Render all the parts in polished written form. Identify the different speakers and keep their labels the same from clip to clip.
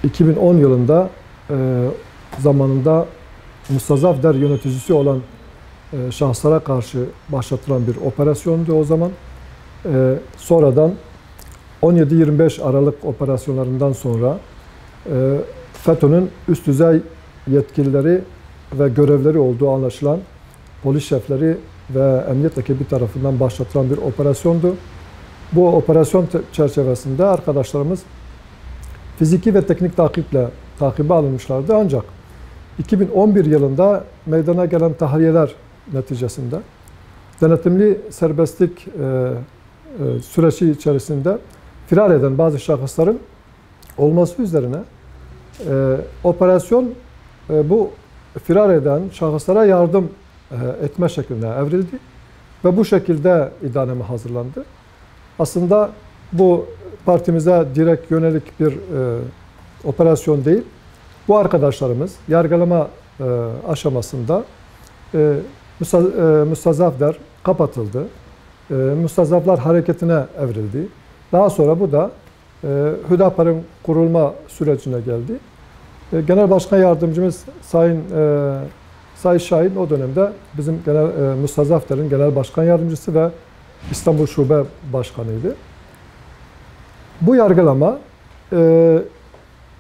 Speaker 1: 2010 yılında zamanında Mustazafder yöneticisi olan şahıslara karşı başlatılan bir operasyondu o zaman. Sonradan 17-25 Aralık operasyonlarından sonra FETÖ'nün üst düzey yetkilileri ve görevleri olduğu anlaşılan polis şefleri ve emniyet ekibi tarafından başlatılan bir operasyondu. Bu operasyon çerçevesinde arkadaşlarımız fiziki ve teknik takibe alınmışlardı. Ancak 2011 yılında meydana gelen tahriyeler neticesinde denetimli serbestlik süreci içerisinde firar eden bazı şahısların olması üzerine operasyon bu firar eden şahıslara yardım etme şekline evrildi ve bu şekilde iddianame hazırlandı. Aslında bu partimize direkt yönelik bir operasyon değil. Bu arkadaşlarımız yargılama aşamasında Mustazafder kapatıldı. Mustazaflar hareketine evrildi. Daha sonra bu da Hüdapar'ın kurulma sürecine geldi. Genel Başkan Yardımcımız Sayın Şahin o dönemde bizim Mustazafder'in Genel Başkan Yardımcısı ve İstanbul Şube Başkanıydı. Bu yargılama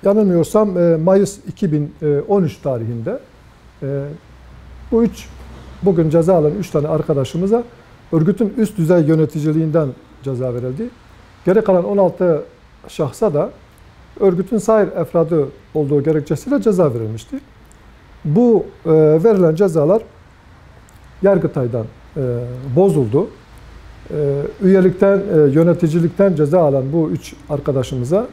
Speaker 1: yanılmıyorsam Mayıs 2013 tarihinde bugün ceza alan 3 tane arkadaşımıza örgütün üst düzey yöneticiliğinden ceza verildi. Geri kalan 16 şahsa da örgütün sair efradı olduğu gerekçesiyle ceza verilmişti. Bu verilen cezalar Yargıtay'dan bozuldu. Üyelikten, yöneticilikten ceza alan bu 3 arkadaşımıza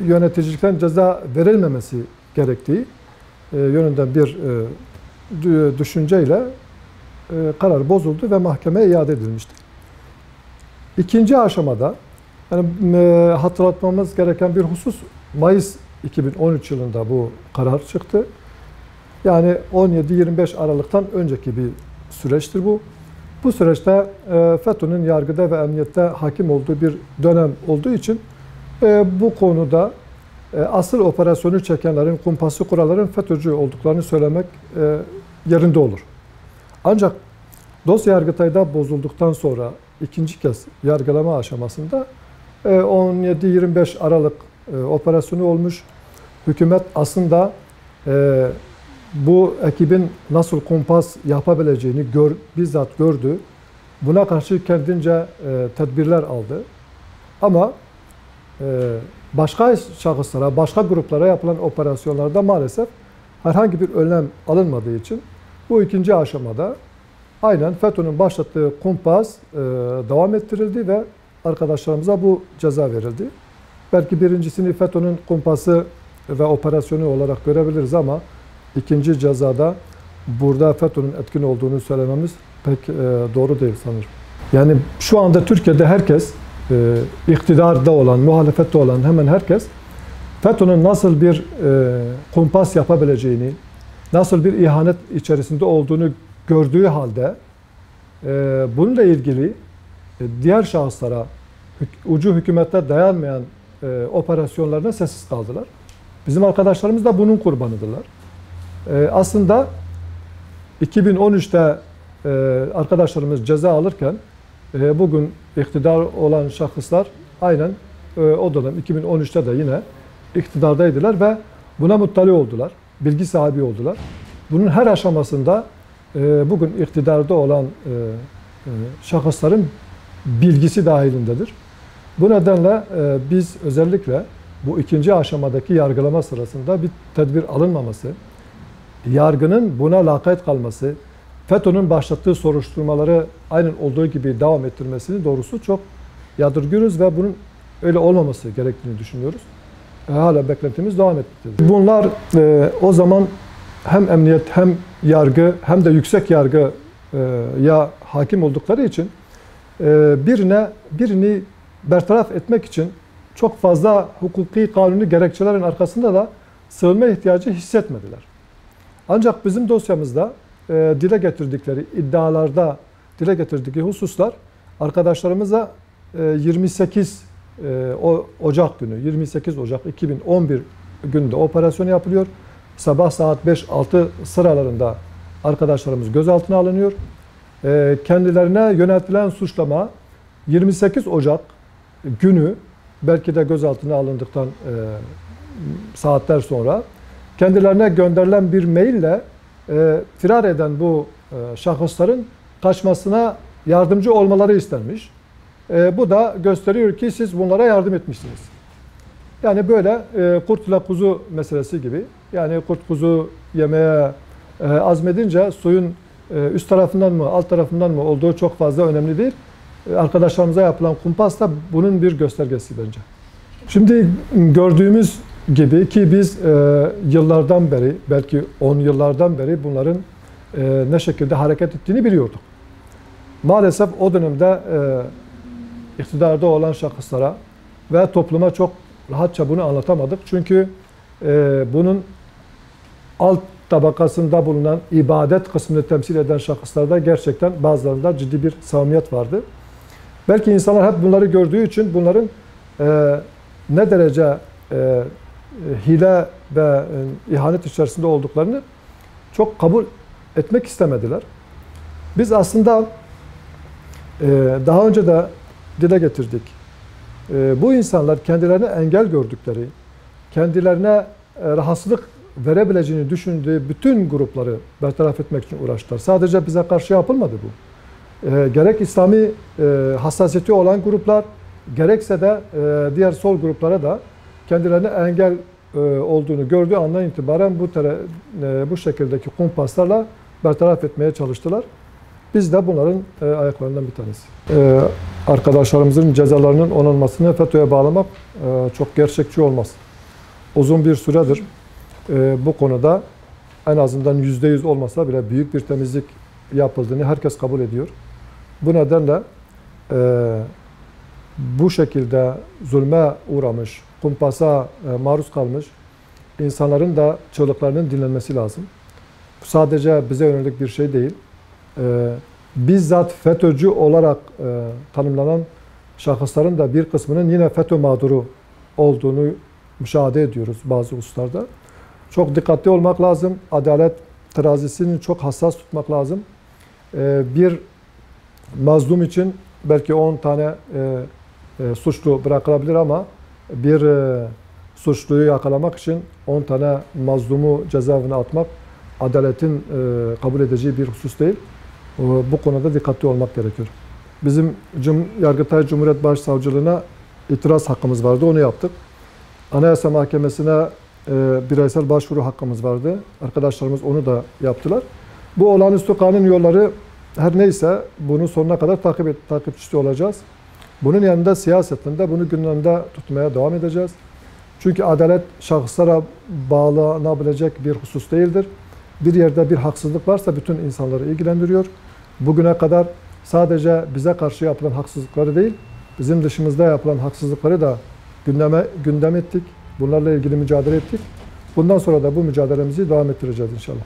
Speaker 1: yöneticilikten ceza verilmemesi gerektiği yönünden bir düşünceyle karar bozuldu ve mahkemeye iade edilmişti. İkinci aşamada yani hatırlatmamız gereken bir husus Mayıs 2013 yılında bu karar çıktı. Yani 17-25 Aralık'tan önceki bir süreçtir bu. Bu süreçte FETÖ'nün yargıda ve emniyette hakim olduğu bir dönem olduğu için bu konuda asıl operasyonu çekenlerin, kumpası kuranların FETÖ'cü olduklarını söylemek yerinde olur. Ancak dosya Yargıtay'da bozulduktan sonra ikinci kez yargılama aşamasında 17-25 Aralık operasyonu olmuş. Hükümet aslında bu ekibin nasıl kumpas yapabileceğini bizzat gördü. Buna karşı kendince tedbirler aldı. Ama başka şahıslara, başka gruplara yapılan operasyonlarda maalesef herhangi bir önlem alınmadığı için bu ikinci aşamada aynen FETÖ'nün başlattığı kumpas devam ettirildi ve arkadaşlarımıza bu ceza verildi. Belki birincisini FETÖ'nün kumpası ve operasyonu olarak görebiliriz ama ikinci cezada burada FETÖ'nün etkin olduğunu söylememiz pek doğru değil sanırım. Yani şu anda Türkiye'de herkes, iktidarda olan, muhalefette olan hemen herkes FETÖ'nün nasıl bir kumpas yapabileceğini, nasıl bir ihanet içerisinde olduğunu gördüğü halde bununla ilgili diğer şahıslara ucu hükümete dayanmayan operasyonlarına sessiz kaldılar. Bizim arkadaşlarımız da bunun kurbanıdırlar. Aslında 2013'te arkadaşlarımız ceza alırken bugün iktidar olan şahıslar aynen o dönem 2013'te de yine iktidardaydılar ve buna muttali oldular. Bilgi sahibi oldular. Bunun her aşamasında bugün iktidarda olan şahısların bilgisi dahilindedir. Bu nedenle biz özellikle bu ikinci aşamadaki yargılama sırasında bir tedbir alınmaması, yargının buna lakayt kalması, FETÖ'nün başlattığı soruşturmaları aynen olduğu gibi devam ettirmesini doğrusu çok yadırgıyoruz ve bunun öyle olmaması gerektiğini düşünüyoruz. Hala beklentimiz devam etmektedir. Bunlar o zaman hem emniyet hem yargı hem de yüksek yargıya hakim oldukları için birini bertaraf etmek için çok fazla hukuki kanuni gerekçelerin arkasında da sığınma ihtiyacı hissetmediler. Ancak bizim dosyamızda dile getirdikleri iddialarda dile getirdiği hususlar arkadaşlarımıza 28 o Ocak günü 28 Ocak 2011 günde operasyon yapılıyor. Sabah saat 5-6 sıralarında arkadaşlarımız gözaltına alınıyor. Kendilerine yöneltilen suçlama 28 Ocak günü, belki de gözaltına alındıktan saatler sonra kendilerine gönderilen bir maille firar eden bu şahısların kaçmasına yardımcı olmaları istenmiş. Bu da gösteriyor ki siz bunlara yardım etmişsiniz. Yani böyle kurt ile kuzu meselesi gibi. Yani kurt kuzu yemeye azmedince suyun üst tarafından mı alt tarafından mı olduğu çok fazla önemli değil. Arkadaşlarımıza yapılan kumpas da bunun bir göstergesi bence. Şimdi gördüğümüz gibi ki biz yıllardan beri, belki 10 yıllardan beri bunların ne şekilde hareket ettiğini biliyorduk. Maalesef o dönemde iktidarda olan şahıslara ve topluma çok rahatça bunu anlatamadık. Çünkü bunun alt tabakasında bulunan ibadet kısmını temsil eden şahıslarda gerçekten bazılarında ciddi bir samimiyet vardı. Belki insanlar hep bunları gördüğü için bunların ne derece hile ve ihanet içerisinde olduklarını çok kabul etmek istemediler. Biz aslında daha önce de dile getirdik. Bu insanlar kendilerine engel gördükleri, kendilerine rahatsızlık verebileceğini düşündüğü bütün grupları bertaraf etmek için uğraştılar. Sadece bize karşı yapılmadı bu. Gerek İslami hassasiyeti olan gruplar, gerekse de diğer sol gruplara da kendilerine engel olduğunu gördüğü andan itibaren bu şekildeki kumpaslarla bertaraf etmeye çalıştılar. Biz de bunların ayaklarından bir tanesi. Arkadaşlarımızın cezalarının onanmasını FETÖ'ye bağlamak çok gerçekçi olmaz. Uzun bir süredir bu konuda en azından %100 olmasa bile büyük bir temizlik yapıldığını herkes kabul ediyor. Bu nedenle bu şekilde zulme uğramış, kumpasa maruz kalmış insanların da çığlıklarının dinlenmesi lazım. Bu sadece bize yönelik bir şey değil. Bizzat FETÖ'cü olarak tanımlanan şahısların da bir kısmının yine FETÖ mağduru olduğunu müşahede ediyoruz bazı hususlarda. Çok dikkatli olmak lazım. Adalet terazisini çok hassas tutmak lazım. Bir mazlum için belki 10 tane suçlu bırakılabilir ama bir suçluyu yakalamak için 10 tane mazlumu cezaevine atmak adaletin kabul edeceği bir husus değil. Bu konuda dikkatli olmak gerekiyor. Bizim Yargıtay Cumhuriyet Başsavcılığına itiraz hakkımız vardı, onu yaptık. Anayasa Mahkemesi'ne bireysel başvuru hakkımız vardı. Arkadaşlarımız onu da yaptılar. Bu olağanüstü kanun yolları her neyse bunu sonuna kadar takipçisi olacağız. Bunun yanında siyasetinde bunu gündemde tutmaya devam edeceğiz. Çünkü adalet şahıslara bağlanabilecek bir husus değildir. Bir yerde bir haksızlık varsa bütün insanları ilgilendiriyor. Bugüne kadar sadece bize karşı yapılan haksızlıkları değil, bizim dışımızda yapılan haksızlıkları da gündem ettik. Bunlarla ilgili mücadele ettik. Bundan sonra da bu mücadelemizi devam ettireceğiz inşallah.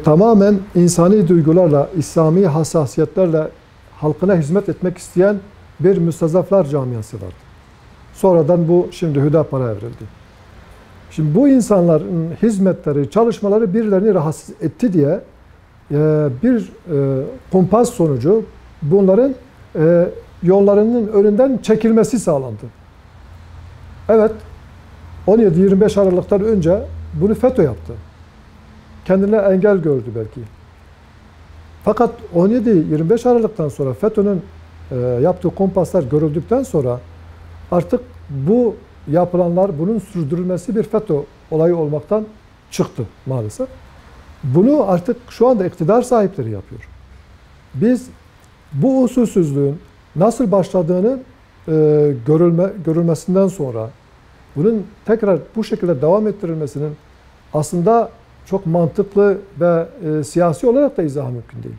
Speaker 1: Tamamen insani duygularla, İslami hassasiyetlerle halkına hizmet etmek isteyen bir müstezaflar camiası vardı. Sonradan bu şimdi Hüdapar'a evrildi. Şimdi bu insanların hizmetleri, çalışmaları birilerini rahatsız etti diye bir kumpas sonucu bunların yollarının önünden çekilmesi sağlandı. Evet, 17-25 Aralık'tan önce bunu FETÖ yaptı. Kendine engel gördü belki. Fakat 17-25 Aralık'tan sonra FETÖ'nün yaptığı kumpaslar görüldükten sonra artık bu yapılanlar, bunun sürdürülmesi bir FETÖ olayı olmaktan çıktı maalesef. Bunu artık şu anda iktidar sahipleri yapıyor. Biz bu usulsüzlüğün nasıl başladığını görülmesinden sonra bunun tekrar bu şekilde devam ettirilmesinin aslında çok mantıklı ve siyasi olarak da izahı mümkün değil.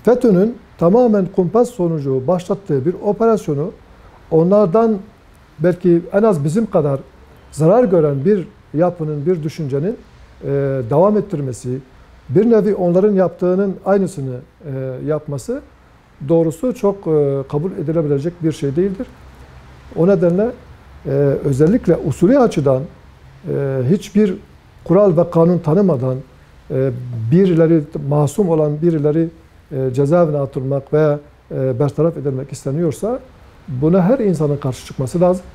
Speaker 1: FETÖ'nün tamamen kumpas sonucu başlattığı bir operasyonu onlardan belki en az bizim kadar zarar gören bir yapının, bir düşüncenin devam ettirmesi, bir nevi onların yaptığının aynısını yapması doğrusu çok kabul edilebilecek bir şey değildir. O nedenle özellikle usulü açıdan hiçbir kural ve kanun tanımadan birileri, masum olan birileri cezaevine atılmak veya bertaraf edilmek isteniyorsa buna her insanın karşı çıkması lazım.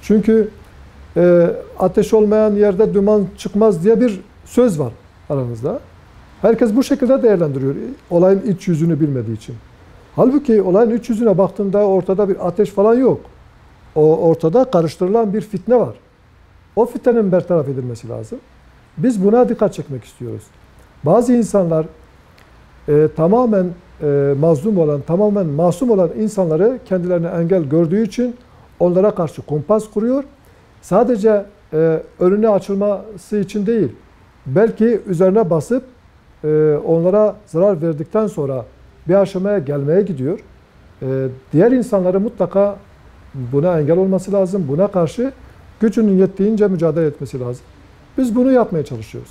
Speaker 1: Çünkü ateş olmayan yerde duman çıkmaz diye bir söz var aramızda. Herkes bu şekilde değerlendiriyor olayın iç yüzünü bilmediği için. Halbuki olayın iç yüzüne baktığında ortada bir ateş falan yok. O ortada karıştırılan bir fitne var. O fitnenin bertaraf edilmesi lazım. Biz buna dikkat çekmek istiyoruz. Bazı insanlar tamamen mazlum olan, tamamen masum olan insanları kendilerine engel gördüğü için onlara karşı kumpas kuruyor. Sadece önüne açılması için değil, belki üzerine basıp onlara zarar verdikten sonra bir aşamaya gelmeye gidiyor. Diğer insanları mutlaka buna engel olması lazım. Buna karşı gücünün yettiğince mücadele etmesi lazım. Biz bunu yapmaya çalışıyoruz.